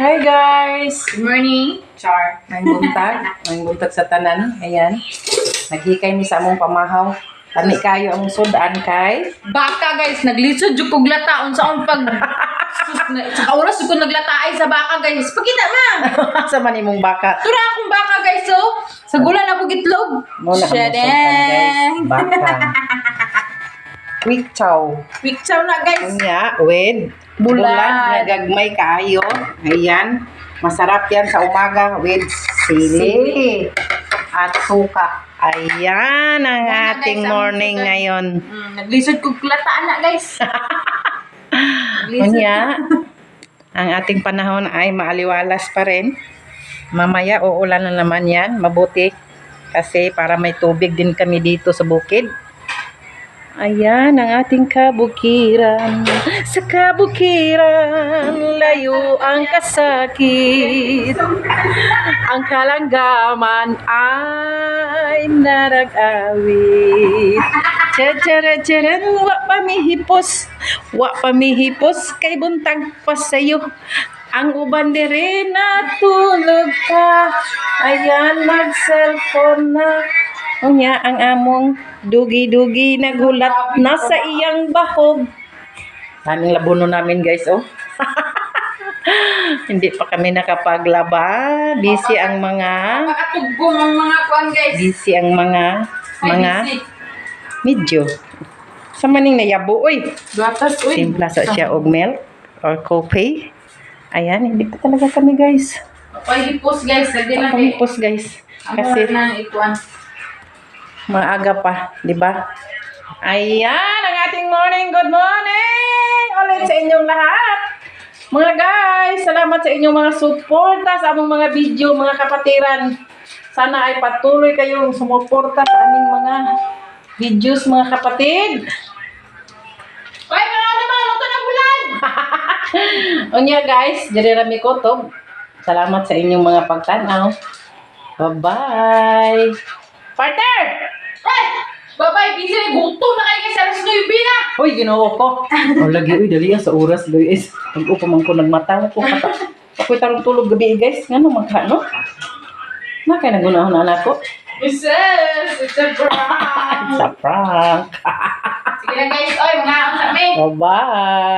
Hi guys! Good morning, Char. May buntag sa tanan. Ayan. Naghikay ni sa among pamahaw. Lami kayo ang sudan kay. Baka guys, naglisod jud kog lataon sa akong pag sa oras jud ko naglataay sa baka guys. Pakita ma. Sa man imong baka. Tura akong baka guys so. Sa gulan ako gitlog. Muna ang sudan guys. Baka. Quick chow. Quick chow na guys. Unya, with Bulan. na gagmay kayo. Ayan. Masarap yan sa umaga with sili at suka. Ayan ang Ayan, ating guys, ang morning sudan. ngayon. Naglisod kog lataan na guys. Unya, ang ating panahon ay maaliwalas pa rin. Mamaya uulan na naman yan. Mabuti kasi para may tubig din kami dito sa bukid. Ayan ang ating kabukiran. Sa kabukiran, layo ang kasakit. Ang kalanggaman ay narag-awit. Tsatsara-tsaran, wa pamihipos. Wa pamihipos, kay buntag pa sa'yo. Ang uban dire natulog pa. Ayan, mag-cellphone na. Unya, ang among dugi-dugi naghulat na sa iyang bahog. Daming labuno namin guys, oh. Hindi pa kami nakapaglaba. Busy ang mga Pakatugong ang mga kuan guys. busy ang mga Busy. medyo. Sa maning nayabo, oy. Gatas uy. Timpla sa siya og milk or coffee. Ayan, hindi pa talaga kami guys. Pwede post guys, lagi na Kami kay. post guys. Kasi Kasi na ituan. maaga pa, di ba? Ayan ang ating morning. Good morning! Ulit sa inyong lahat. Mga guys, salamat sa inyong mga suporta sa among mga video, mga kapatiran. Sana ay patuloy kayong sumuporta sa aming mga videos, mga kapatid. Oy, mga naman, ito na bulan. Unya guys, diri rami ko to. Salamat sa inyong mga pagtanaw. Bye-bye! Partner! Ay! Babay, busy na gutom na kayo sa alas 9 na! Uy, ginoo ko. Oh, lagi, uy, dali sa oras, guys. Pag-upo man ko nagmataw ko. Ako'y tarong tulog gabi, guys. Nga no, magkano? Na kaya nagunahon na anak ko. Mrs. It's a prank! It's a prank. Sige na guys, oy, mga kami! Bye-bye.